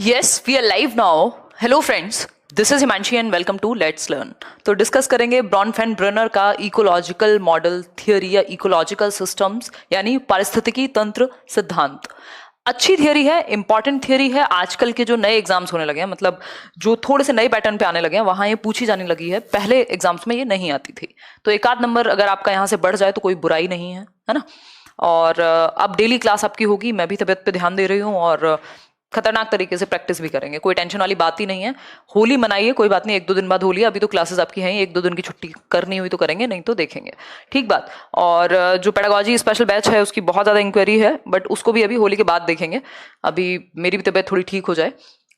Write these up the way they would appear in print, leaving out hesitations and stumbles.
Yes, we are live now. Hello friends, this is Himanshi and welcome to Let's Learn. तो discuss करेंगे ब्रॉनफेन-ब्रेनर का ecological model theory या ecological systems यानी पारिस्थितिकी तंत्र सिद्धांत। अच्छी थियोरी है, इंपॉर्टेंट थियोरी है। आजकल के जो नए एग्जाम्स होने लगे हैं, मतलब जो थोड़े से नए पैटर्न पे आने लगे हैं, वहां ये पूछी जाने लगी है। पहले एग्जाम्स में ये नहीं आती थी, तो एक आध नंबर अगर आपका यहाँ से बढ़ जाए तो कोई बुराई नहीं है ना। और अब डेली क्लास आपकी होगी, मैं भी तबीयत पे ध्यान दे रही हूँ और खतरनाक तरीके से प्रैक्टिस भी करेंगे। कोई टेंशन वाली बात ही नहीं है। होली मनाइए, कोई बात नहीं, एक दो दिन बाद होली है। अभी तो क्लासेस आपकी हैं, एक दो दिन की छुट्टी करनी हुई तो करेंगे, नहीं तो देखेंगे, ठीक बात। और जो पेडागोजी स्पेशल बैच है उसकी बहुत ज़्यादा इंक्वायरी है, बट उसको भी अभी होली के बाद देखेंगे। अभी मेरी भी तबीयत थोड़ी ठीक हो जाए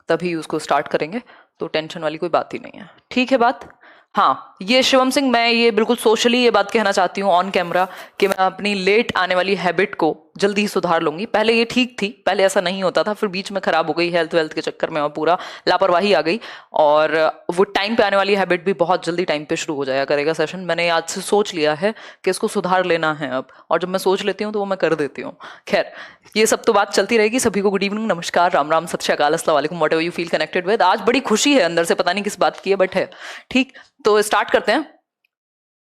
तभी उसको स्टार्ट करेंगे, तो टेंशन वाली कोई बात ही नहीं है, ठीक है बात। हाँ, ये शिवम सिंह, मैं ये बिल्कुल सोशली ये बात कहना चाहती हूँ ऑन कैमरा कि मैं अपनी लेट आने वाली हैबिट को जल्दी ही सुधार लूंगी। पहले ये ठीक थी, पहले ऐसा नहीं होता था, फिर बीच में खराब हो गई हेल्थ वेल्थ के चक्कर में और पूरा लापरवाही आ गई। और वो टाइम पे आने वाली हैबिट भी बहुत जल्दी टाइम पे शुरू हो जाया करेगा सेशन। मैंने आज से सोच लिया है कि इसको सुधार लेना है अब, और जब मैं सोच लेती हूँ तो वो मैं कर देती हूँ। खैर, ये सब तो बात चलती रहेगी। सभी को गुड इवनिंग, नमस्कार, राम राम, सत श्री अकाल, अस्सलाम वालेकुम, whatever you feel connected with. आज बड़ी खुशी है अंदर से, पता नहीं किस बात की है बट है, ठीक। तो स्टार्ट करते हैं।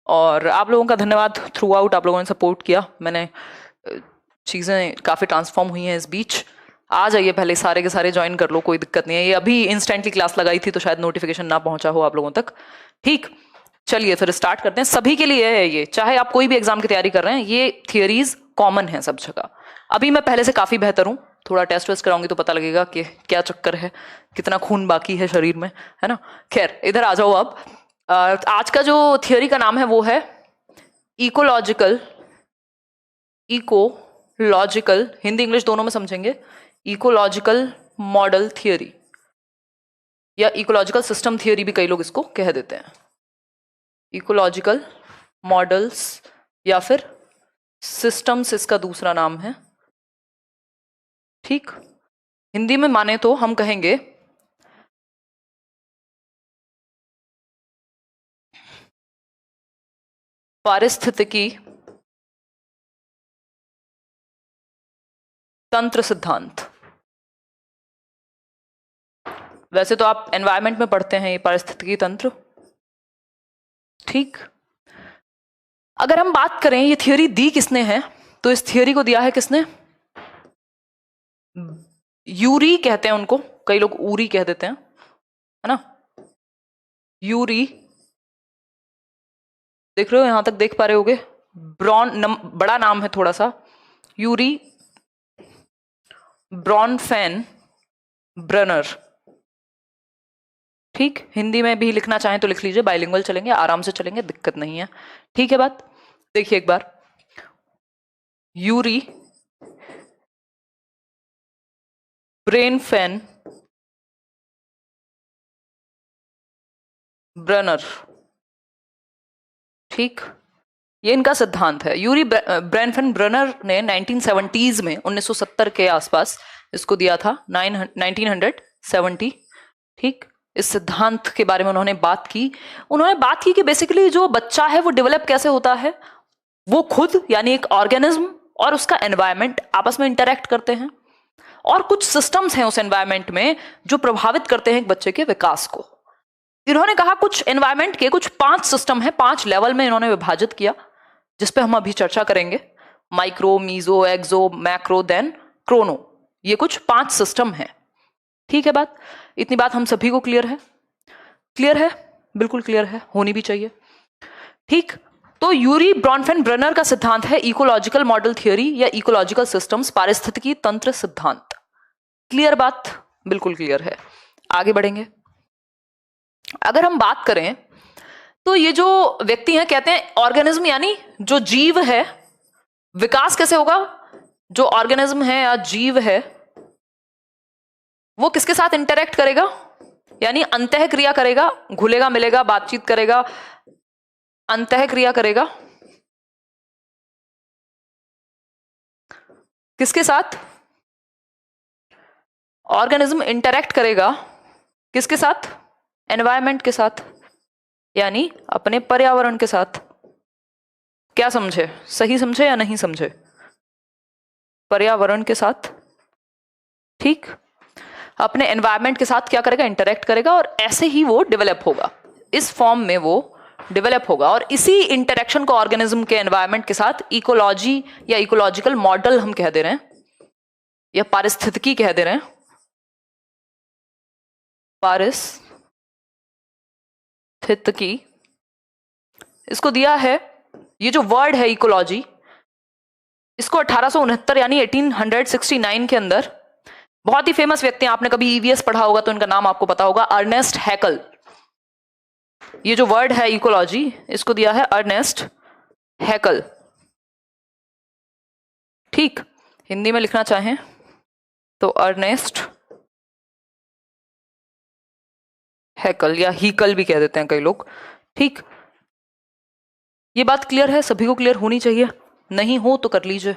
और आप लोगों का धन्यवाद, थ्रू आउट आप लोगों ने सपोर्ट किया। मैंने चीज़ें काफ़ी ट्रांसफॉर्म हुई हैं इस बीच। आ जाइए, पहले सारे के सारे ज्वाइन कर लो, कोई दिक्कत नहीं है। ये अभी इंस्टेंटली क्लास लगाई थी तो शायद नोटिफिकेशन ना पहुंचा हो आप लोगों तक, ठीक। चलिए फिर स्टार्ट करते हैं। सभी के लिए है ये, चाहे आप कोई भी एग्जाम की तैयारी कर रहे हैं, ये थियरीज कॉमन है सब जगह। अभी मैं पहले से काफ़ी बेहतर हूँ, थोड़ा टेस्ट वेस्ट कराऊंगी तो पता लगेगा कि क्या चक्कर है, कितना खून बाकी है शरीर में, है ना। खैर, इधर आ जाओ अब। आज का जो थियोरी का नाम है वो है इकोलॉजिकल हिंदी इंग्लिश दोनों में समझेंगे, इकोलॉजिकल मॉडल थियोरी या इकोलॉजिकल सिस्टम थियोरी भी कई लोग इसको कह देते हैं। इकोलॉजिकल मॉडल्स या फिर सिस्टम्स इसका दूसरा नाम है, ठीक। हिंदी में माने तो हम कहेंगे पारिस्थितिकी तंत्र सिद्धांत। वैसे तो आप एनवायरनमेंट में पढ़ते हैं ये पारिस्थितिकी तंत्र, ठीक। अगर हम बात करें ये थियोरी दी किसने है, तो इस थियोरी को दिया है किसने? यूरी कहते हैं उनको, कई लोग ऊरी कह देते हैं, है ना। यूरी, देख रहे हो, यहां तक देख पा रहे होगे। बड़ा नाम है थोड़ा सा, यूरी ब्रॉनफेन ब्रेनर, ठीक। हिंदी में भी लिखना चाहें तो लिख लीजिए, बाइलिंगुअल चलेंगे, आराम से चलेंगे, दिक्कत नहीं है, ठीक है बात। देखिए एक बार, यूरी ब्रेनफेन ब्रेनर, ठीक। ये इनका सिद्धांत है। यूरी ब्रेनफेन ब्रेनर ने 1970s में 1970 के आसपास इसको दिया था, 1970, ठीक। इस सिद्धांत के बारे में उन्होंने बात की कि बेसिकली जो बच्चा है वो डेवलप कैसे होता है, वो खुद यानी एक ऑर्गेनिज्म और उसका एनवायरनमेंट आपस में इंटरेक्ट करते हैं, और कुछ सिस्टम्स हैं उस एनवायरनमेंट में जो प्रभावित करते हैं एक बच्चे के विकास को। इन्होंने कहा कुछ एनवायरनमेंट के कुछ 5 सिस्टम है, 5 लेवल में इन्होंने विभाजित किया, जिसपे हम अभी चर्चा करेंगे। माइक्रो, मीजो, एक्सो, मैक्रो, देन क्रोनो, ये कुछ 5 सिस्टम है, ठीक है बात। इतनी बात हम सभी को क्लियर है? क्लियर है, बिल्कुल क्लियर है, होनी भी चाहिए, ठीक। तो यूरी ब्रॉनफेन ब्रेनर का सिद्धांत है इकोलॉजिकल मॉडल थियोरी या इकोलॉजिकल सिस्टम्स, पारिस्थितिकी तंत्र सिद्धांत। क्लियर बात? बिल्कुल क्लियर है। आगे बढ़ेंगे। अगर हम बात करें तो ये जो व्यक्ति हैं, कहते हैं ऑर्गेनिज्म यानी जो जीव है, विकास कैसे होगा? जो ऑर्गेनिज्म है या जीव है वो किसके साथ इंटरेक्ट करेगा, यानी अंतः क्रिया करेगा, घुलेगा मिलेगा, बातचीत करेगा, अंतः क्रिया करेगा किसके साथ? ऑर्गेनिज्म इंटरेक्ट करेगा किसके साथ? एनवायरनमेंट के साथ, यानी अपने पर्यावरण के साथ। क्या समझे? सही समझे या नहीं समझे? पर्यावरण के साथ, ठीक। अपने एनवायरनमेंट के साथ क्या करेगा, इंटरेक्ट करेगा, और ऐसे ही वो डेवलप होगा, इस फॉर्म में वो डेवलप होगा। और इसी इंटरेक्शन को ऑर्गेनिज्म के एनवायरनमेंट के साथ इकोलॉजी या इकोलॉजिकल मॉडल हम कह दे रहे हैं, या पारिस्थितिकी कह दे रहे हैं, पारिस्थितिकी। इसको दिया है, ये जो वर्ड है इकोलॉजी, इसको 1869 यानी 1869 के अंदर बहुत ही फेमस व्यक्ति हैं, आपने कभी ईवीएस पढ़ा होगा तो इनका नाम आपको पता होगा, अर्नेस्ट हैकल। ये जो वर्ड है इकोलॉजी, इसको दिया है अर्नेस्ट हैकल। ठीक, हिंदी में लिखना चाहें तो अर्नेस्ट हैकल, या हीकल भी कह देते हैं कई लोग। ठीक, ये बात क्लियर है, सभी को क्लियर होनी चाहिए, नहीं हो तो कर लीजिए।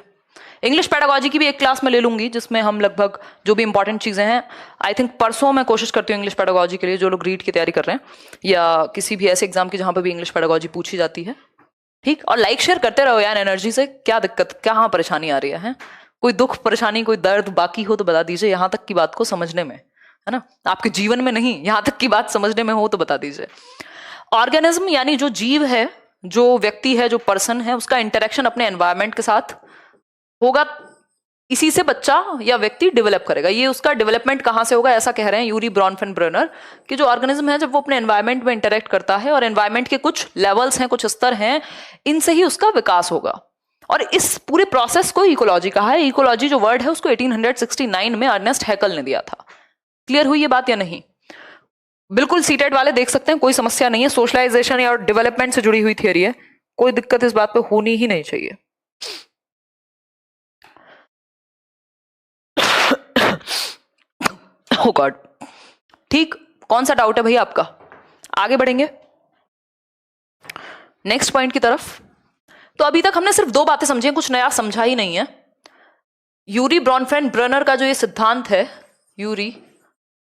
इंग्लिश पेडागोजी की भी एक क्लास में ले लूंगी, जिसमें हम लगभग जो भी इंपॉर्टेंट चीजें हैं, आई थिंक परसों मैं कोशिश करती हूँ इंग्लिश पेडागोजी के लिए, जो लोग रीड की तैयारी कर रहे हैं या किसी भी ऐसे एग्जाम की जहां पर भी इंग्लिश पेडागोजी पूछी जाती है। ठीक, और लाइक शेयर करते रहो यार एनर्जी से। क्या दिक्कत, कहाँ परेशानी आ रही है? कोई दुख परेशानी, कोई दर्द बाकी हो तो बता दीजिए, यहां तक की बात को समझने में, है ना, आपके जीवन में नहीं, यहां तक की बात समझने में हो तो बता दीजिए। ऑर्गेनिज्म यानी जो जीव है, जो व्यक्ति है, जो पर्सन है, उसका इंटरेक्शन अपने एनवायरनमेंट के साथ होगा, इसी से बच्चा या व्यक्ति डेवलप करेगा। ये उसका डेवलपमेंट कहां से होगा, ऐसा कह रहे हैं यूरी ब्रॉनफेन-ब्रेनर कि जो ऑर्गेनिज्म है, जब वो अपने एनवायरनमेंट में इंटरेक्ट करता है और एनवायरनमेंट के कुछ लेवल्स हैं, कुछ स्तर हैं, इनसे ही उसका विकास होगा। और इस पूरे प्रोसेस को इकोलॉजी कहा है। इकोलॉजी जो वर्ड है उसको 1869 में अर्नेस्ट हैकल ने दिया था। क्लियर हुई ये बात या नहीं? बिल्कुल सीटेड वाले देख सकते हैं, कोई समस्या नहीं है, सोशलाइजेशन या डेवलपमेंट से जुड़ी हुई थियरी है, कोई दिक्कत इस बात पे होनी ही नहीं चाहिए। ओ गॉड, ठीक, कौन सा डाउट है भैया आपका? आगे बढ़ेंगे नेक्स्ट पॉइंट की तरफ। तो अभी तक हमने सिर्फ 2 बातें समझी हैं, कुछ नया समझा ही नहीं है। यूरी ब्रॉनफेन-ब्रेनर का जो ये सिद्धांत है, यूरी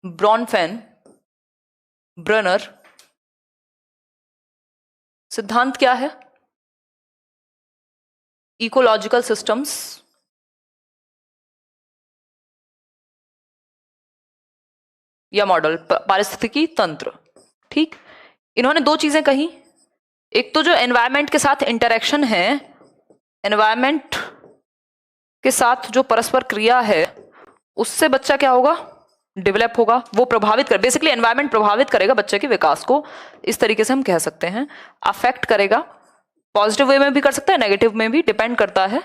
ब्रॉनफेन-ब्रेनर सिद्धांत क्या है? इकोलॉजिकल सिस्टम्स या मॉडल, पारिस्थितिकी तंत्र। ठीक, इन्होंने 2 चीजें कही, एक तो जो एनवायरनमेंट के साथ इंटरेक्शन है, एनवायरनमेंट के साथ जो परस्पर क्रिया है, उससे बच्चा क्या होगा, डेवलप होगा, वो प्रभावित कर, बेसिकली एनवायरनमेंट प्रभावित करेगा बच्चे के विकास को, इस तरीके से हम कह सकते हैं। अफेक्ट करेगा, पॉजिटिव वे में भी कर सकता है, नेगेटिव में भी, डिपेंड करता है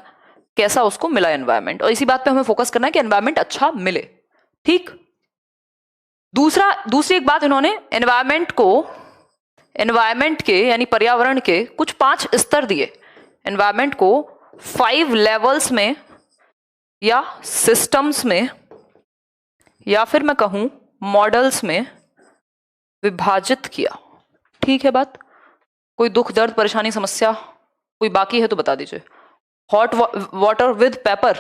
कैसा उसको मिला एनवायरनमेंट, और इसी बात पे हमें फोकस करना है कि एनवायरनमेंट अच्छा मिले। ठीक, दूसरी एक बात, इन्होंने एनवायरनमेंट के यानी पर्यावरण के कुछ 5 स्तर दिए, एनवायरनमेंट को 5 लेवल्स में या सिस्टम्स में या फिर मैं कहूं मॉडल्स में विभाजित किया। ठीक है बात? कोई दुख दर्द परेशानी समस्या कोई बाकी है तो बता दीजिए। Hot water with paper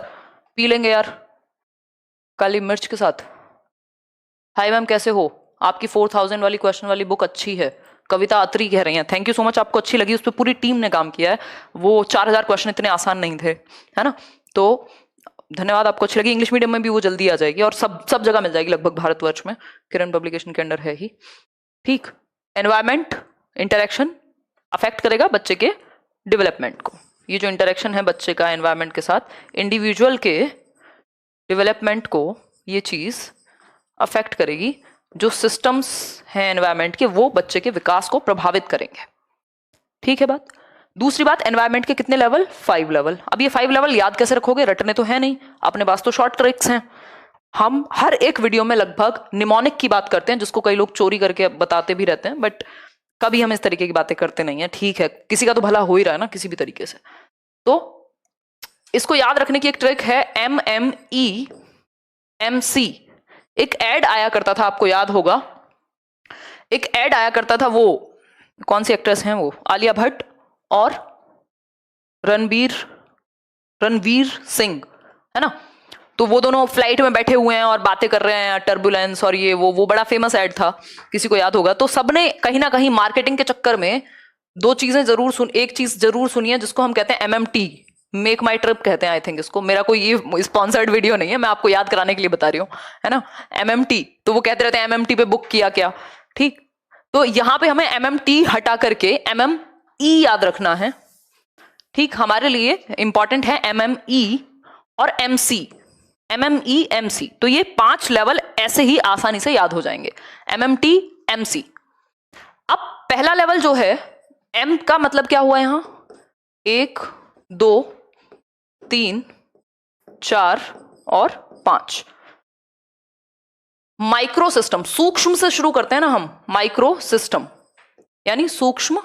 P लेंगे यार, काली मिर्च के साथ। हाय मैम, कैसे हो? आपकी 4000 वाली क्वेश्चन वाली बुक अच्छी है, कविता अत्री कह रही हैं, थैंक यू सो मच, आपको अच्छी लगी, उस पर पूरी टीम ने काम किया है, वो 4000 क्वेश्चन इतने आसान नहीं थे, है ना, तो धन्यवाद, आपको अच्छी लगी। इंग्लिश मीडियम में भी वो जल्दी आ जाएगी और सब जगह मिल जाएगी लगभग भारतवर्ष में, किरण पब्लिकेशन के अंडर है ही। ठीक, एनवायरनमेंट इंटरेक्शन अफेक्ट करेगा बच्चे के डेवलपमेंट को, ये जो इंटरेक्शन है बच्चे का एनवायरनमेंट के साथ, इंडिविजुअल के डेवलपमेंट को ये चीज अफेक्ट करेगी, जो सिस्टम्स हैं एनवायरनमेंट के वो बच्चे के विकास को प्रभावित करेंगे। ठीक है बात? दूसरी बात, एनवायरनमेंट के कितने लेवल? 5 लेवल। अब ये 5 लेवल याद कैसे रखोगे, रटने तो है नहीं, अपने पास तो शॉर्ट ट्रिक्स हैं। हम हर एक वीडियो में लगभग निमोनिक की बात करते हैं, जिसको कई लोग चोरी करके बताते भी रहते हैं, बट कभी हम इस तरीके की बातें करते नहीं है। ठीक है, किसी का तो भला हो ही रहा है ना किसी भी तरीके से, तो इसको याद रखने की एक ट्रिक है, MMEMC। एक एड आया करता था, आपको याद होगा, एक एड आया करता था, वो कौन सी एक्ट्रेस हैं वो, आलिया भट्ट और रणवीर सिंह, है ना, तो वो दोनों फ्लाइट में बैठे हुए हैं और बातें कर रहे हैं, टर्बुलेंस और ये वो बड़ा फेमस एड था, किसी को याद होगा। तो सबने कहीं ना कहीं मार्केटिंग के चक्कर में 2 चीजें एक चीज जरूर सुनी है, जिसको हम कहते हैं MMT, मेक माई ट्रिप कहते हैं आई थिंक इसको, मेरा कोई ये स्पॉन्सर्ड वीडियो नहीं है, मैं आपको याद कराने के लिए बता रही हूँ, है ना। MMT, तो वो कहते रहते हैं MMT पे बुक किया क्या, ठीक। तो यहां पे हमें MMT हटा करके MME याद रखना है, ठीक। हमारे लिए इंपॉर्टेंट है MME और MC, MME MC, तो ये 5 लेवल ऐसे ही आसानी से याद हो जाएंगे, MMT MC। अब पहला लेवल जो है, M का मतलब क्या हुआ यहां, 1 2 3 4 और 5। माइक्रो सिस्टम, सूक्ष्म से शुरू करते हैं ना हम, माइक्रो सिस्टम यानी सूक्ष्म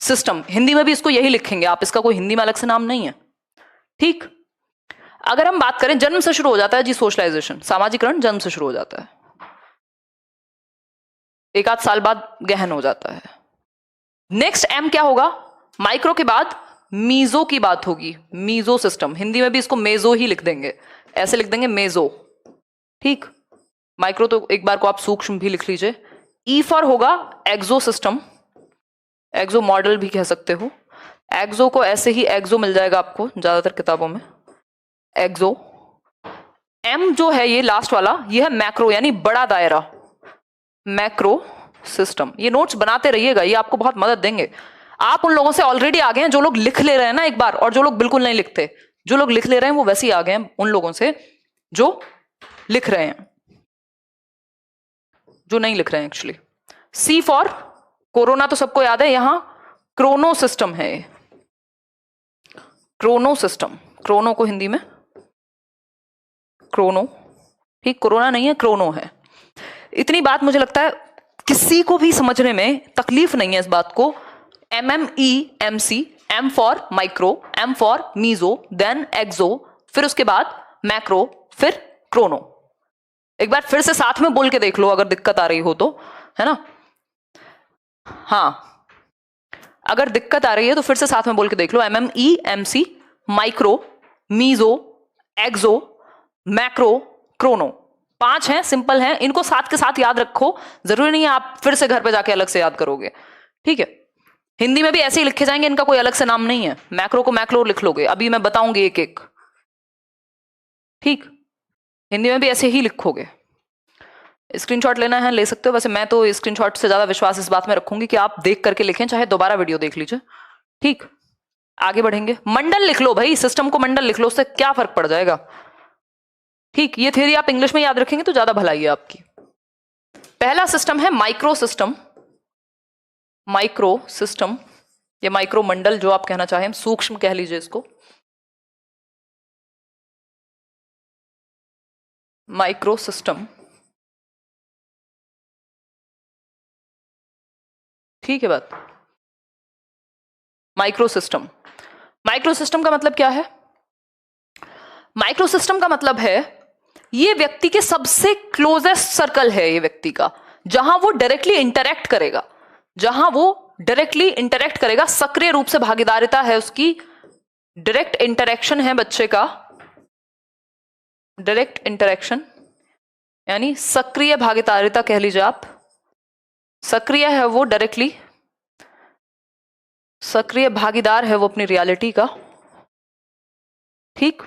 सिस्टम, हिंदी में भी इसको यही लिखेंगे आप, इसका कोई हिंदी में अलग से नाम नहीं है, ठीक। अगर हम बात करें, जन्म से शुरू हो जाता है जी सोशलाइजेशन, सामाजिकरण जन्म से शुरू हो जाता है, 1 आध साल बाद गहन हो जाता है। नेक्स्ट M क्या होगा, माइक्रो के बाद मीजो की बात होगी, मीजो सिस्टम, हिंदी में भी इसको मेजो ही लिख देंगे, ऐसे लिख देंगे मेजो, ठीक। माइक्रो तो एक बार को आप सूक्ष्म भी लिख लीजिए। E फॉर होगा एक्सो सिस्टम, एक्सो मॉडल भी कह सकते हो, एक्सो को ऐसे ही एक्सो मिल जाएगा आपको ज्यादातर किताबों में, एक्सो। M जो है ये लास्ट वाला, ये है मैक्रो यानी बड़ा दायरा, मैक्रो सिस्टम। ये नोट्स बनाते रहिएगा, ये आपको बहुत मदद देंगे। आप उन लोगों से ऑलरेडी आ गए हैं जो लोग लिख ले रहे हैं ना एक बार, और जो लोग बिल्कुल नहीं लिखते, जो लोग लिख ले रहे हैं वो वैसे ही आ गए हैं उन लोगों से जो लिख रहे हैं, जो नहीं लिख रहे हैं एक्चुअली। C फॉर कोरोना तो सबको याद है, यहां क्रोनो सिस्टम है, क्रोनो सिस्टम, क्रोनो को हिंदी में क्रोनो, ठीक, कोरोना नहीं है क्रोनो है। इतनी बात मुझे लगता है किसी को भी समझने में तकलीफ नहीं है इस बात को। MME MC, M for micro, M for meso, then exo, फिर उसके बाद मैक्रो, फिर क्रोनो। एक बार फिर से साथ में बोल के देख लो अगर दिक्कत आ रही हो तो, है ना। हाँ, अगर दिक्कत आ रही है तो फिर से साथ में बोल के देख लो, MME MC, माइक्रो, मीजो, एक्सो, मैक्रो, क्रोनो। 5 हैं, सिंपल हैं, इनको साथ के साथ याद रखो, जरूरी नहीं है आप फिर से घर पे जाके अलग से याद करोगे, ठीक है। हिंदी में भी ऐसे ही लिखे जाएंगे, इनका कोई अलग से नाम नहीं है, मैक्रो को मैक्रो लिख लोगे, अभी मैं बताऊंगी एक एक, ठीक। हिंदी में भी ऐसे ही लिखोगे। स्क्रीनशॉट लेना है ले सकते हो, वैसे मैं तो स्क्रीनशॉट से ज्यादा विश्वास इस बात में रखूंगी कि आप देख करके लिखें, चाहे दोबारा वीडियो देख लीजिए, ठीक। आगे बढ़ेंगे, मंडल लिख लो भाई, सिस्टम को मंडल लिख लो, उससे क्या फर्क पड़ जाएगा, ठीक। ये थ्योरी आप इंग्लिश में याद रखेंगे तो ज्यादा भलाई है आपकी। पहला सिस्टम है माइक्रो सिस्टम, माइक्रो सिस्टम या माइक्रो मंडल जो आप कहना चाहें, सूक्ष्म कह लीजिए इसको, माइक्रो सिस्टम, ठीक है बात। माइक्रो सिस्टम, माइक्रो सिस्टम का मतलब क्या है, माइक्रो सिस्टम का मतलब है ये व्यक्ति के सबसे क्लोजेस्ट सर्कल है, ये व्यक्ति का, जहां वो डायरेक्टली इंटरेक्ट करेगा, जहां वो डायरेक्टली इंटरेक्ट करेगा, सक्रिय रूप से भागीदारिता है उसकी, डायरेक्ट इंटरेक्शन है बच्चे का, डायरेक्ट इंटरेक्शन यानी सक्रिय भागीदारिता कह लीजिए आप, सक्रिय है वो, डायरेक्टली सक्रिय भागीदार है वो अपनी रियलिटी का, ठीक।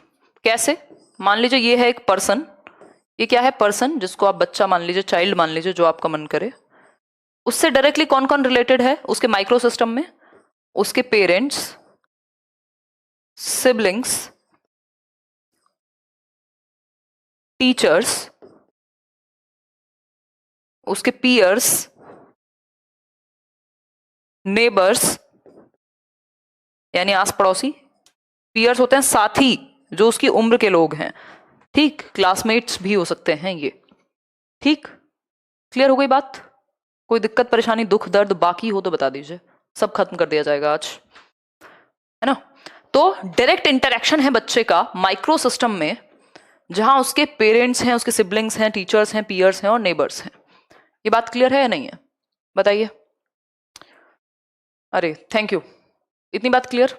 कैसे, मान लीजिए ये है एक पर्सन, ये क्या है पर्सन, जिसको आप बच्चा मान लीजिए, चाइल्ड मान लीजिए, जो आपका मन करे, उससे डायरेक्टली कौन कौन रिलेटेड है उसके माइक्रो सिस्टम में, उसके पेरेंट्स, सिबलिंग्स, टीचर्स, उसके पीयर्स, नेबर्स यानी आस पड़ोसी, पीयर्स होते हैं साथी जो उसकी उम्र के लोग हैं, ठीक, क्लासमेट्स भी हो सकते हैं ये, ठीक। क्लियर हो गई बात, कोई दिक्कत परेशानी दुख दर्द बाकी हो तो बता दीजिए, सब खत्म कर दिया जाएगा आज, है ना। तो डायरेक्ट इंटरेक्शन है बच्चे का माइक्रो सिस्टम में, जहां उसके पेरेंट्स हैं, उसके सिबलिंग्स हैं, टीचर्स हैं, पीयर्स हैं और नेबर्स हैं। ये बात क्लियर है या नहीं है, बताइए। अरे थैंक यू, इतनी बात क्लियर,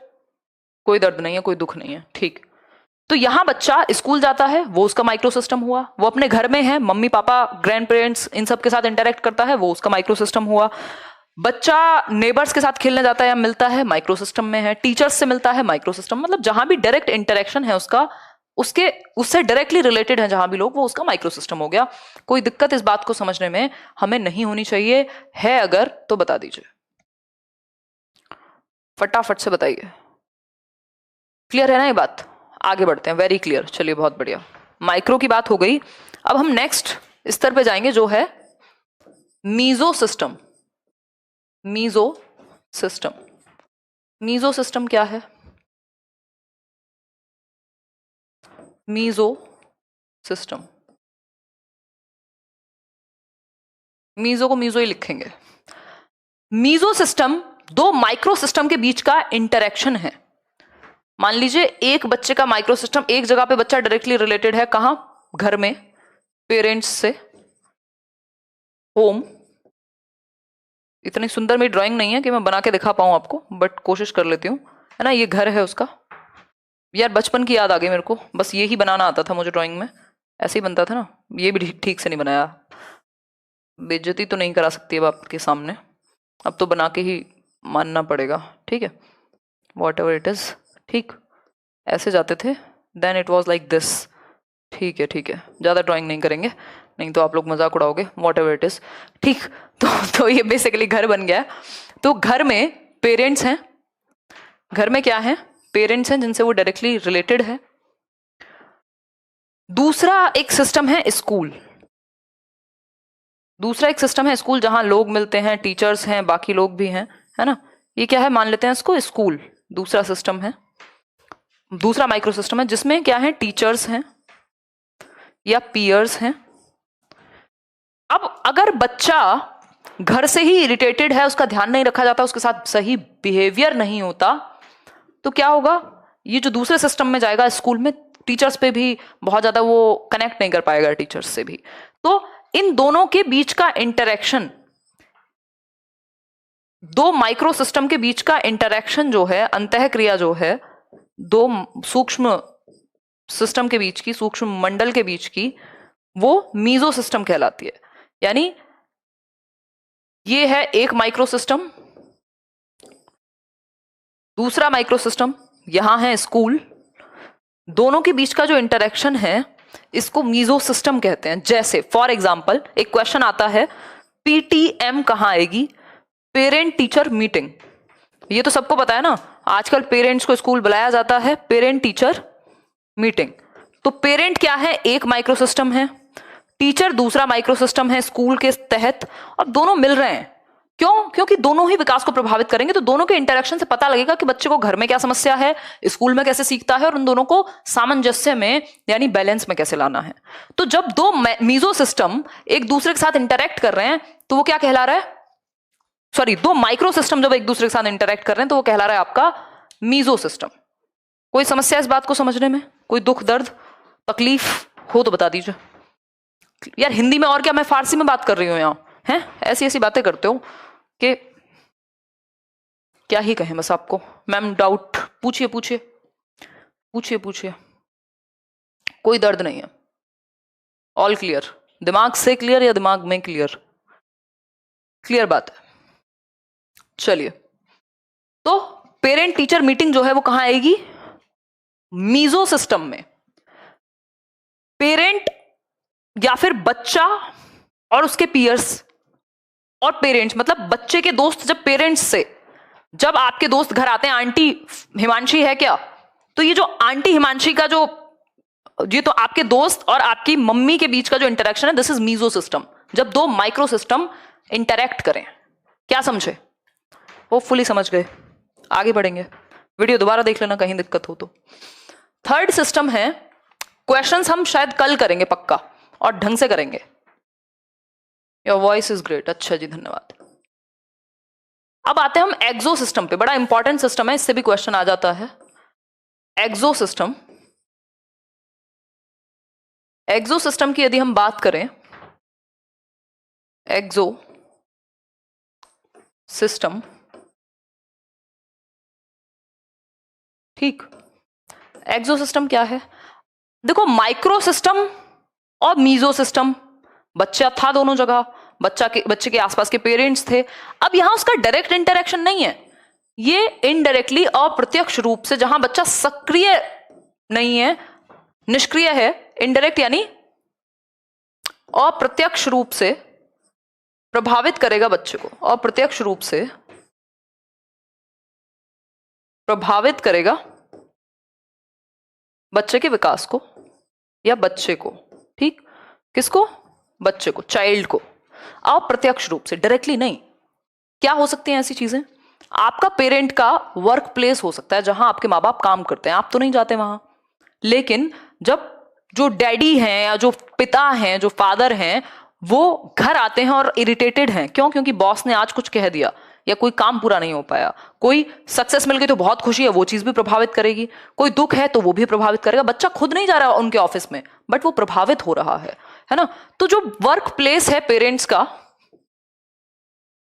कोई दर्द नहीं है, कोई दुख नहीं है, ठीक। तो यहां बच्चा स्कूल जाता है, वो उसका माइक्रो सिस्टम हुआ, वो अपने घर में है, मम्मी पापा ग्रैंड पेरेंट्स इन सब के साथ इंटरेक्ट करता है, वो उसका माइक्रो सिस्टम हुआ, बच्चा नेबर्स के साथ खेलने जाता है या मिलता है, माइक्रो सिस्टम में है। टीचर्स से मिलता है, माइक्रो सिस्टम। मतलब जहां भी डायरेक्ट इंटरेक्शन है उसका, उसके उससे डायरेक्टली रिलेटेड है जहां भी लोग, वो उसका माइक्रो सिस्टम हो गया। कोई दिक्कत इस बात को समझने में हमें नहीं होनी चाहिए, है अगर तो बता दीजिए, फटाफट से बताइए। क्लियर है ना ये बात? आगे बढ़ते हैं। वेरी क्लियर, चलिए बहुत बढ़िया। माइक्रो की बात हो गई। अब हम नेक्स्ट स्तर पे जाएंगे जो है mesosystem. Mesosystem, mesosystem क्या है? मीजो सिस्टम, मीजो को मीजो ही लिखेंगे। मीजो सिस्टम दो माइक्रो सिस्टम के बीच का इंटरेक्शन है। मान लीजिए एक बच्चे का माइक्रो सिस्टम, एक जगह पे बच्चा डायरेक्टली रिलेटेड है, कहां? घर में, पेरेंट्स से, होम। इतनी सुंदर मेरी ड्राइंग नहीं है कि मैं बना के दिखा पाऊं आपको, बट कोशिश कर लेती हूँ, है ना। ये घर है उसका। यार बचपन की याद आ गई मेरे को, बस ये ही बनाना आता था मुझे ड्राइंग में, ऐसे ही बनता था ना। ये भी ठीक से नहीं बनाया, बेइज्जती तो नहीं करा सकती अब आपके सामने, अब तो बना के ही मानना पड़ेगा, ठीक है। वॉट एवर इट इज, ठीक, ऐसे जाते थे, then it was like this. ठीक है ठीक है, ज़्यादा ड्राइंग नहीं करेंगे, नहीं तो आप लोग मजाक उड़ाओगे। वॉट एवर इट इज, ठीक। तो ये बेसिकली घर बन गया। तो घर में पेरेंट्स हैं, घर में क्या है? पेरेंट्स हैं जिनसे वो डायरेक्टली रिलेटेड है। दूसरा एक सिस्टम है स्कूल। दूसरा एक सिस्टम है स्कूल, जहां लोग मिलते हैं, टीचर्स हैं, बाकी लोग भी हैं, है ना। ये क्या है? मान लेते हैं इसको स्कूल। दूसरा सिस्टम है, दूसरा माइक्रो सिस्टम है, जिसमें क्या है? टीचर्स हैं या पीयर्स हैं। अब अगर बच्चा घर से ही इरिटेटेड है, उसका ध्यान नहीं रखा जाता, उसके साथ सही बिहेवियर नहीं होता, तो क्या होगा? ये जो दूसरे सिस्टम में जाएगा स्कूल में, टीचर्स पे भी बहुत ज्यादा वो कनेक्ट नहीं कर पाएगा, टीचर्स से भी। तो इन दोनों के बीच का इंटरेक्शन, दो माइक्रो सिस्टम के बीच का इंटरेक्शन जो है, अंतःक्रिया जो है, दो सूक्ष्म सिस्टम के बीच की, सूक्ष्म मंडल के बीच की, वो मीजो सिस्टम कहलाती है। यानी ये है एक माइक्रो सिस्टम, दूसरा माइक्रो सिस्टम, यहां है स्कूल। दोनों के बीच का जो इंटरेक्शन है, इसको मीजो सिस्टम कहते हैं। जैसे फॉर एग्जाम्पल एक क्वेश्चन आता है, पीटीएम कहां आएगी? Parent teacher meeting. ये तो सबको पता है ना, आजकल पेरेंट्स को स्कूल बुलाया जाता है, पेरेंट टीचर मीटिंग। तो पेरेंट क्या है? एक माइक्रो सिस्टम है, टीचर दूसरा माइक्रो सिस्टम है स्कूल के तहत, और दोनों मिल रहे हैं। क्यों? क्योंकि दोनों ही विकास को प्रभावित करेंगे। तो दोनों के इंटरेक्शन से पता लगेगा कि बच्चे को घर में क्या समस्या है, स्कूल में कैसे सीखता है, और उन दोनों को सामंजस्य में यानी बैलेंस में कैसे लाना है। तो जब दो मीजो सिस्टम एक दूसरे के साथ इंटरेक्ट कर रहे हैं, तो वो क्या कहला रहा है? सॉरी, दो माइक्रो सिस्टम जब एक दूसरे के साथ इंटरेक्ट कर रहे हैं, तो वो कहला रहा है आपका मीजो सिस्टम। कोई समस्या इस बात को समझने में? कोई दुख दर्द तकलीफ हो तो बता दीजिए। यार हिंदी में और क्या, मैं फारसी में बात कर रही हूं यहां, हैं ऐसी ऐसी बातें करते हो कि क्या ही कहें बस आपको। मैम डाउट पूछिए पूछिए पूछिए पूछिए, कोई दर्द नहीं है, ऑल क्लियर। दिमाग से क्लियर या दिमाग में क्लियर? क्लियर बात है। चलिए, तो पेरेंट टीचर मीटिंग जो है वो कहां आएगी? मीजो सिस्टम में। पेरेंट या फिर बच्चा और उसके पीयर्स, और पेरेंट्स मतलब बच्चे के दोस्त, जब पेरेंट्स से, जब आपके दोस्त घर आते हैं, आंटी हिमांशी है क्या, तो ये जो आंटी हिमांशी का जो, ये तो आपके दोस्त और आपकी मम्मी के बीच का जो इंटरेक्शन है, दिस इज मीजो सिस्टम। जब दो माइक्रो सिस्टम इंटरेक्ट करें, क्या समझे? होपफुली समझ गए। आगे बढ़ेंगे, वीडियो दोबारा देख लेना कहीं दिक्कत हो तो। थर्ड सिस्टम है, क्वेश्चंस हम शायद कल करेंगे पक्का, और ढंग से करेंगे। योर वॉइस इज ग्रेट, अच्छा जी धन्यवाद। अब आते हैं हम एक्सो सिस्टम पे, बड़ा इंपॉर्टेंट सिस्टम है, इससे भी क्वेश्चन आ जाता है। एक्सो सिस्टम, एक्सो सिस्टम की यदि हम बात करें, एक्सो सिस्टम, ठीक, एक्सो सिस्टम क्या है? देखो माइक्रो सिस्टम और मीजो सिस्टम, बच्चा था दोनों जगह, बच्चे के आसपास के पेरेंट्स थे। अब यहां उसका डायरेक्ट इंटरेक्शन नहीं है, ये इनडायरेक्टली अप्रत्यक्ष रूप से, जहां बच्चा सक्रिय नहीं है, निष्क्रिय है, इनडायरेक्ट यानी अप्रत्यक्ष रूप से प्रभावित करेगा बच्चे को, अप्रत्यक्ष रूप से प्रभावित करेगा बच्चे के विकास को या बच्चे को। ठीक, किसको? बच्चे को, चाइल्ड को, अप्रत्यक्ष रूप से, डायरेक्टली नहीं। क्या हो सकती हैं ऐसी चीजें? आपका पेरेंट का वर्क प्लेस हो सकता है, जहां आपके माँ बाप काम करते हैं, आप तो नहीं जाते वहां, लेकिन जब जो डैडी हैं या जो पिता हैं, जो फादर हैं, वो घर आते हैं और इरिटेटेड हैं। क्यों? क्योंकि बॉस ने आज कुछ कह दिया या कोई काम पूरा नहीं हो पाया, कोई सक्सेस मिल गई तो बहुत खुशी है, वो चीज भी प्रभावित करेगी, कोई दुख है तो वो भी प्रभावित करेगा। बच्चा खुद नहीं जा रहा उनके ऑफिस में, बट वो प्रभावित हो रहा है ना। तो जो वर्क प्लेस है पेरेंट्स का,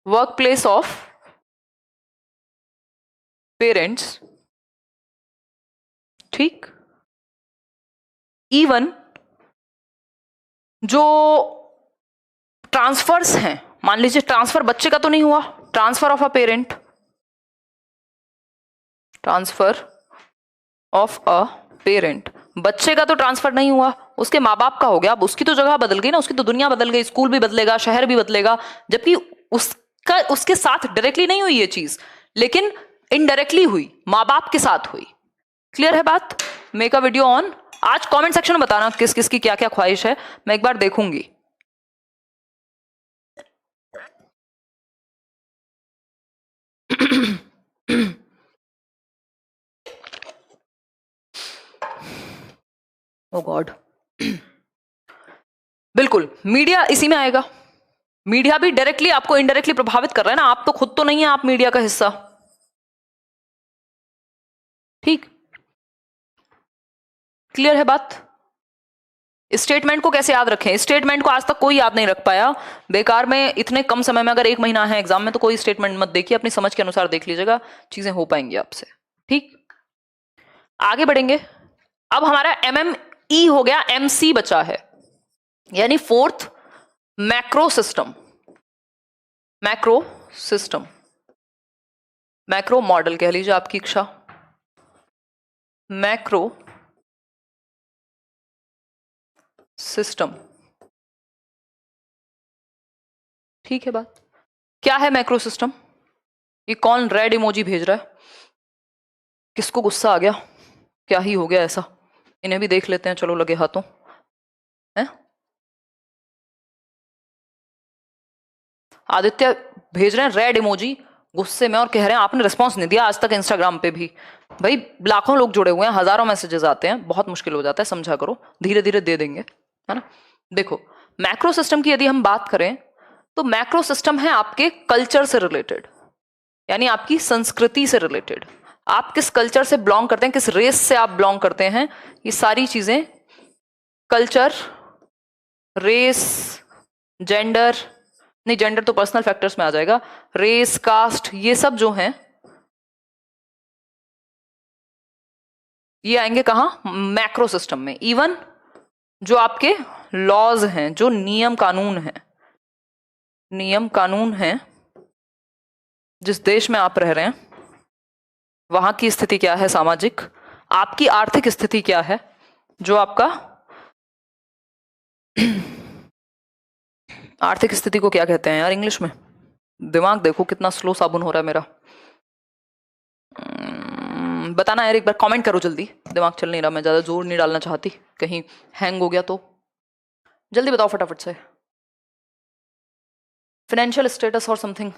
वर्क प्लेस ऑफ पेरेंट्स, ठीक, इवन जो ट्रांसफर्स हैं, मान लीजिए ट्रांसफर बच्चे का तो नहीं हुआ, transfer of a parent, transfer of a parent, बच्चे का तो ट्रांसफर नहीं हुआ, उसके माँ बाप का हो गया। अब उसकी तो जगह बदल गई ना, उसकी तो दुनिया बदल गई, स्कूल भी बदलेगा, शहर भी बदलेगा, जबकि उसके साथ डायरेक्टली नहीं हुई ये चीज, लेकिन इनडायरेक्टली हुई, माँ बाप के साथ हुई। क्लियर है बात? मेक अ वीडियो ऑन, आज कमेंट सेक्शन में बताना किस किस की क्या क्या ख्वाहिश है, मैं एक बार देखूंगी। ओ गॉड, बिल्कुल मीडिया इसी में आएगा। मीडिया भी डायरेक्टली आपको इनडायरेक्टली प्रभावित कर रहा है ना, आप तो खुद तो नहीं है आप मीडिया का हिस्सा। ठीक, क्लियर है बात? स्टेटमेंट को कैसे याद रखें? स्टेटमेंट को आज तक कोई याद नहीं रख पाया, बेकार में इतने कम समय में, अगर 1 महीना है एग्जाम में तो कोई स्टेटमेंट मत देखिए, अपनी समझ के अनुसार देख लीजिएगा, चीजें हो पाएंगी आपसे। ठीक, आगे बढ़ेंगे। अब हमारा MME हो गया, MC बचा है, यानी fourth macro system, macro system, macro model कह लीजिए आपकी इच्छा, मैक्रो सिस्टम। ठीक है बात? क्या है मैक्रो सिस्टम? ये कौन रेड इमोजी भेज रहा है? किसको गुस्सा आ गया? क्या ही हो गया ऐसा? इन्हें भी देख लेते हैं, चलो लगे हाथों हैं। आदित्य भेज रहे हैं रेड इमोजी गुस्से में और कह रहे हैं आपने रिस्पांस नहीं दिया आज तक इंस्टाग्राम पे भी। भाई लाखों लोग जुड़े हुए हैं, हजारों मैसेजेस आते हैं, बहुत मुश्किल हो जाता है, समझा करो, धीरे धीरे दे देंगे, है ना। देखो, मैक्रो सिस्टम की यदि हम बात करें तो मैक्रो सिस्टम है आपके कल्चर से रिलेटेड, यानी आपकी संस्कृति से रिलेटेड, आप किस कल्चर से बिलोंग करते हैं, किस रेस से आप बिलोंग करते हैं, ये सारी चीजें कल्चर, रेस, जेंडर, नहीं जेंडर तो पर्सनल फैक्टर्स में आ जाएगा, रेस, कास्ट, ये सब जो हैं ये आएंगे कहां? मैक्रो सिस्टम में। इवन जो आपके लॉज हैं, जो नियम कानून हैं, नियम कानून हैं, जिस देश में आप रह रहे हैं वहां की स्थिति क्या है, सामाजिक, आपकी आर्थिक स्थिति क्या है, जो आपका आर्थिक स्थिति को क्या कहते हैं यार इंग्लिश में? दिमाग देखो कितना स्लो साबुन हो रहा है मेरा, बताना यार, एक बार कमेंट करो जल्दी, दिमाग चल नहीं रहा, मैं ज्यादा जोर नहीं डालना चाहती, कहीं हैंग हो गया तो। जल्दी बताओ फटाफट से। फाइनेंशियल स्टेटस और समथिंग,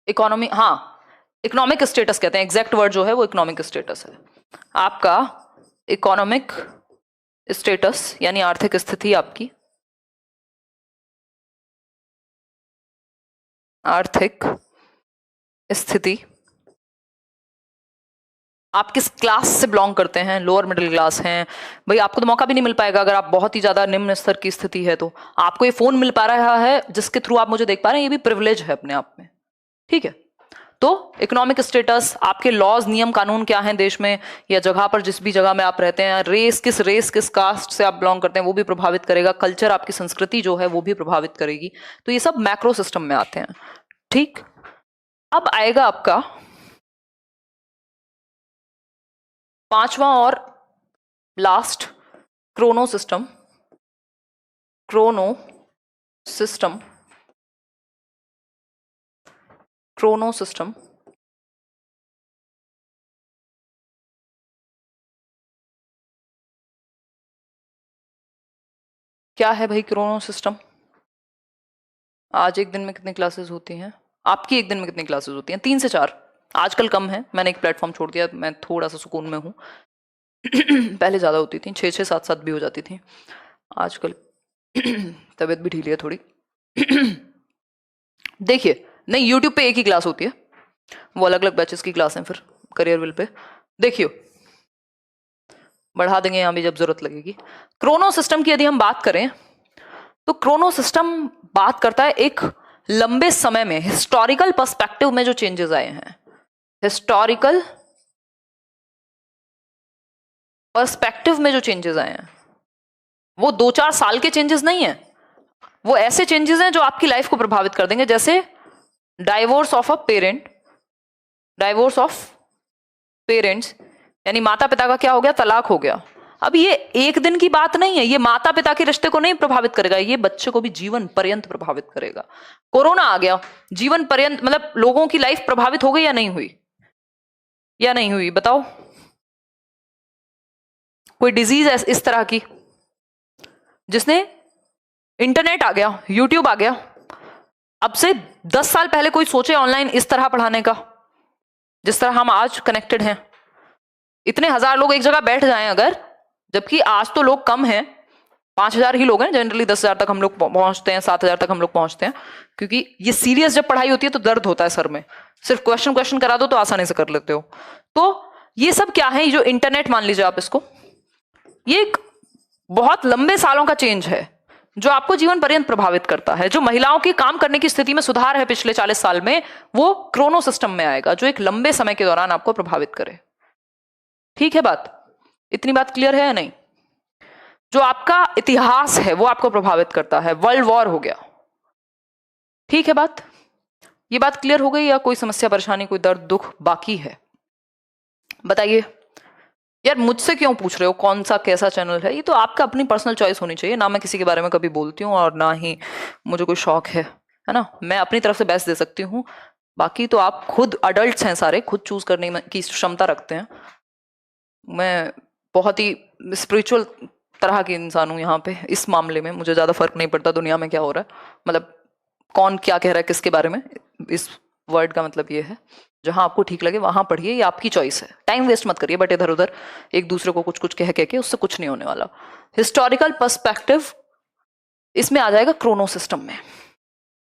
इकोनॉमी, हाँ इकोनॉमिक स्टेटस कहते हैं, एग्जैक्ट वर्ड जो है वो इकोनॉमिक स्टेटस है। आपका इकोनॉमिक स्टेटस यानी आर्थिक स्थिति, आपकी आर्थिक स्थिति, आप किस क्लास से बिलोंग करते हैं, लोअर मिडिल क्लास हैं, भाई आपको तो मौका भी नहीं मिल पाएगा अगर आप बहुत ही ज्यादा निम्न स्तर की स्थिति है तो। आपको ये फोन मिल पा रहा है जिसके थ्रू आप मुझे देख पा रहे हैं, ये भी प्रिविलेज है अपने आप में, ठीक है। तो इकोनॉमिक स्टेटस, आपके लॉज, नियम कानून क्या हैं देश में या जगह पर, जिस भी जगह में आप रहते हैं, रेस, किस कास्ट से आप बिलोंग करते हैं वो भी प्रभावित करेगा, कल्चर, आपकी संस्कृति जो है वो भी प्रभावित करेगी। तो ये सब मैक्रो सिस्टम में आते हैं। ठीक, अब आएगा आपका पांचवा और last, Chrono system. Chrono system, Chrono system क्या है भाई? क्रोनो सिस्टम, आज एक दिन में कितनी क्लासेस होती हैं? आपकी एक दिन में कितनी क्लासेस होती हैं? 3 से 4, आजकल कम है, मैंने एक प्लेटफॉर्म छोड़ दिया, मैं थोड़ा सा सुकून में हूँ। पहले ज़्यादा होती थी, 6-6, 7-7 भी हो जाती थी, आजकल तबीयत भी ढीली है थोड़ी। देखिए, नहीं, यूट्यूब पे एक ही क्लास होती है, वो अलग अलग बैचेस की क्लास हैं फिर करियर विल पे, देखियो बढ़ा देंगे यहाँ भी जब जरूरत लगेगी। क्रोनो सिस्टम की यदि हम बात करें तो क्रोनो सिस्टम बात करता है एक लंबे समय में, हिस्टोरिकल पर्सपेक्टिव में जो चेंजेस आए हैं, हिस्टोरिकल पर्सपेक्टिव में जो चेंजेस आए हैं वो 2-4 साल के चेंजेस नहीं है, वो ऐसे चेंजेस हैं जो आपकी लाइफ को प्रभावित कर देंगे। जैसे divorce of a parent, divorce of parents यानी माता पिता का क्या हो गया? तलाक हो गया। अब ये एक दिन की बात नहीं है, ये माता पिता के रिश्ते को नहीं प्रभावित करेगा, ये बच्चे को भी जीवन पर्यंत प्रभावित करेगा। कोरोना आ गया, जीवन पर्यंत, मतलब लोगों की लाइफ प्रभावित हो गई या नहीं हुई? या नहीं हुई? बताओ, कोई डिजीज है इस तरह की जिसने, इंटरनेट आ गया, यूट्यूब आ गया, अब से 10 साल पहले कोई सोचे ऑनलाइन इस तरह पढ़ाने का जिस तरह हम आज कनेक्टेड हैं? इतने हजार लोग एक जगह बैठ जाएं अगर, जबकि आज तो लोग कम हैं, 5,000 ही लोग हैं जनरली, 10,000 तक हम लोग पहुंचते हैं, 7,000 तक हम लोग पहुंचते हैं, क्योंकि ये सीरियस जब पढ़ाई होती है तो दर्द होता है सर में, सिर्फ क्वेश्चन करा दो तो आसानी से कर लेते हो। तो ये सब क्या है? जो इंटरनेट मान लीजिए आप इसको, ये एक बहुत लंबे सालों का चेंज है जो आपको जीवन पर्यंत प्रभावित करता है। जो महिलाओं की काम करने की स्थिति में सुधार है पिछले 40 साल में, वो क्रोनो सिस्टम में आएगा, जो एक लंबे समय के दौरान आपको प्रभावित करे। ठीक है बात? इतनी बात क्लियर है या नहीं? जो आपका इतिहास है वो आपको प्रभावित करता है, वर्ल्ड वॉर हो गया। ठीक है बात? ये बात क्लियर हो गई या कोई समस्या, परेशानी, कोई दर्द, दुख बाकी है? बताइए यार, मुझसे क्यों पूछ रहे हो कौन सा कैसा चैनल है? ये तो आपका अपनी पर्सनल चॉइस होनी चाहिए ना, मैं किसी के बारे में कभी बोलती हूँ और ना ही मुझे कोई शौक है ना, मैं अपनी तरफ से बेस्ट दे सकती हूँ, बाकी तो आप खुद अडल्ट्स हैं सारे, खुद चूज करने की क्षमता रखते हैं। मैं बहुत ही स्पिरिचुअल तरह की इंसान हूँ यहाँ पे, इस मामले में मुझे ज्यादा फर्क नहीं पड़ता दुनिया में क्या हो रहा है, मतलब कौन क्या कह रहा है किसके बारे में, इस वर्ड का मतलब ये है, जहां आपको ठीक लगे वहां पढ़िए, ये आपकी चॉइस है, टाइम वेस्ट मत करिए बट इधर उधर एक दूसरे को कुछ कुछ कह के, उससे कुछ नहीं होने वाला। हिस्टोरिकल पर्सपेक्टिव इसमें आ जाएगा क्रोनो सिस्टम में।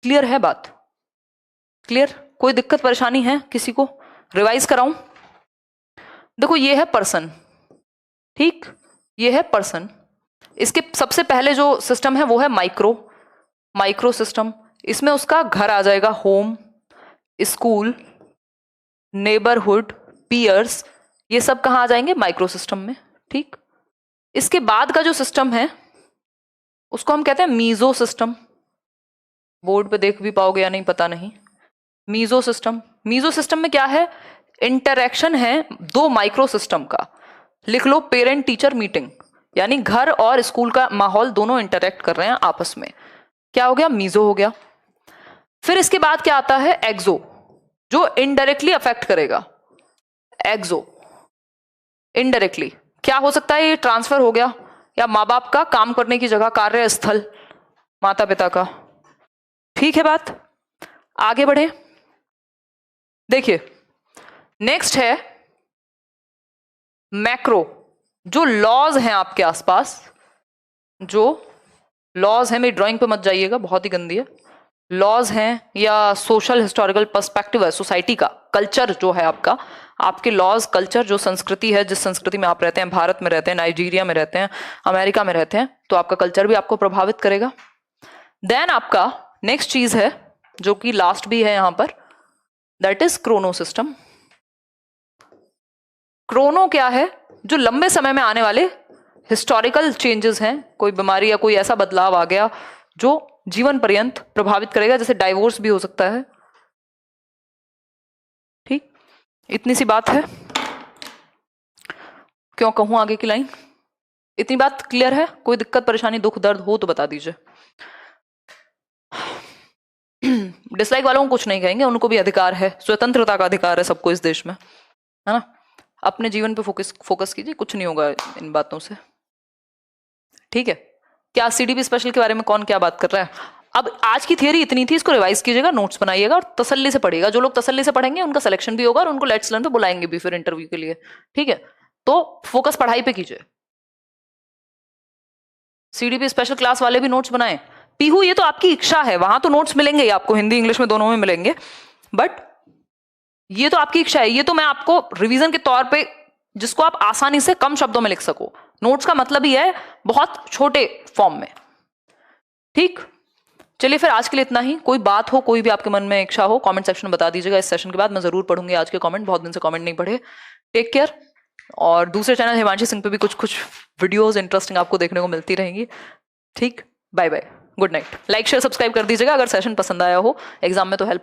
क्लियर है बात? क्लियर? कोई दिक्कत परेशानी है किसी को? रिवाइज कराऊं? देखो ये है पर्सन, ठीक, ये है पर्सन, इसके सबसे पहले जो सिस्टम है वो है माइक्रो सिस्टम। इसमें उसका घर आ जाएगा, होम, स्कूल, नेबरहुड, पीयर्स, ये सब कहां आ जाएंगे? माइक्रो सिस्टम में। ठीक, इसके बाद का जो सिस्टम है उसको हम कहते हैं मीजो सिस्टम। बोर्ड पे देख भी पाओगे या नहीं पता नहीं। मीजो सिस्टम में क्या है? इंटरैक्शन है 2 माइक्रो सिस्टम का। लिख लो, पेरेंट टीचर मीटिंग, यानी घर और स्कूल का माहौल दोनों इंटरैक्ट कर रहे हैं आपस में, क्या हो गया? मीजो हो गया। फिर इसके बाद क्या आता है? एक्सो, जो इनडायरेक्टली अफेक्ट करेगा। एक्सो इनडायरेक्टली क्या हो सकता है? ये ट्रांसफर हो गया, या माँ बाप का काम करने की जगह, कार्य स्थल, माता पिता का। ठीक है बात? आगे बढ़े, देखिए नेक्स्ट है मैक्रो। जो लॉज हैं आपके आसपास, जो लॉज हैं, मेरी ड्राइंग पे मत जाइएगा, बहुत ही गंदी है, लॉज हैं या सोशल हिस्टोरिकल पर्सपेक्टिव है सोसाइटी का, कल्चर जो है आपका, आपके लॉज, कल्चर, जो संस्कृति है, जिस संस्कृति में आप रहते हैं, भारत में रहते हैं, नाइजीरिया में रहते हैं, अमेरिका में रहते हैं, तो आपका कल्चर भी आपको प्रभावित करेगा। देन आपका नेक्स्ट चीज है जो कि लास्ट भी है यहां पर, that is Chrono system. Chrono क्या है? जो लंबे समय में आने वाले हिस्टोरिकल चेंजेस हैं, कोई बीमारी या कोई ऐसा बदलाव आ गया जो जीवन पर्यंत प्रभावित करेगा, जैसे डाइवोर्स भी हो सकता है। ठीक, इतनी सी बात है। क्यों कहूं आगे की लाइन? इतनी बात क्लियर है? कोई दिक्कत परेशानी दुख दर्द हो तो बता दीजिए। डिसलाइक वालों को कुछ नहीं कहेंगे, उनको भी अधिकार है, स्वतंत्रता का अधिकार है सबको इस देश में, है ना। अपने जीवन पे फोकस कीजिए, कुछ नहीं होगा इन बातों से। ठीक है, क्या सीडीपी स्पेशल के बारे में कौन क्या बात कर रहा है? अब आज की थियरी इतनी थी, इसको रिवाइज कीजिएगा, नोट्स बनाइएगा और तसल्ली से पढ़िएगा। जो लोग तसल्ली से पढ़ेंगे उनका सिलेक्शन भी होगा और उनको लेट्स लर्न पे बुलाएंगे भी फिर इंटरव्यू के लिए। ठीक है, तो फोकस पढ़ाई पे कीजिए। सीडीपी स्पेशल क्लास वाले भी नोट्स बनाएं। पीहू, ये तो आपकी इच्छा है, वहां तो नोट्स मिलेंगे ही आपको, हिंदी इंग्लिश में दोनों में मिलेंगे, बट ये तो आपकी इच्छा है। ये तो मैं आपको रिवीजन के तौर पे, जिसको आप आसानी से कम शब्दों में लिख सको। नोट्स का मतलब ही है बहुत छोटे फॉर्म में। ठीक, चलिए फिर आज के लिए इतना ही। कोई बात हो, कोई भी आपके मन में इच्छा हो, कमेंट सेक्शन में बता दीजिएगा। इस सेशन के बाद मैं जरूर पढ़ूंगी आज के कमेंट, बहुत दिन से कमेंट नहीं पढ़े। Take care. और दूसरे चैनल हिमांशी सिंह पे भी कुछ वीडियोस इंटरेस्टिंग आपको देखने को मिलती रहेंगी। ठीक, bye bye, good night. Like share subscribe कर दीजिएगा अगर सेशन पसंद आया हो, एग्जाम में तो हेल्प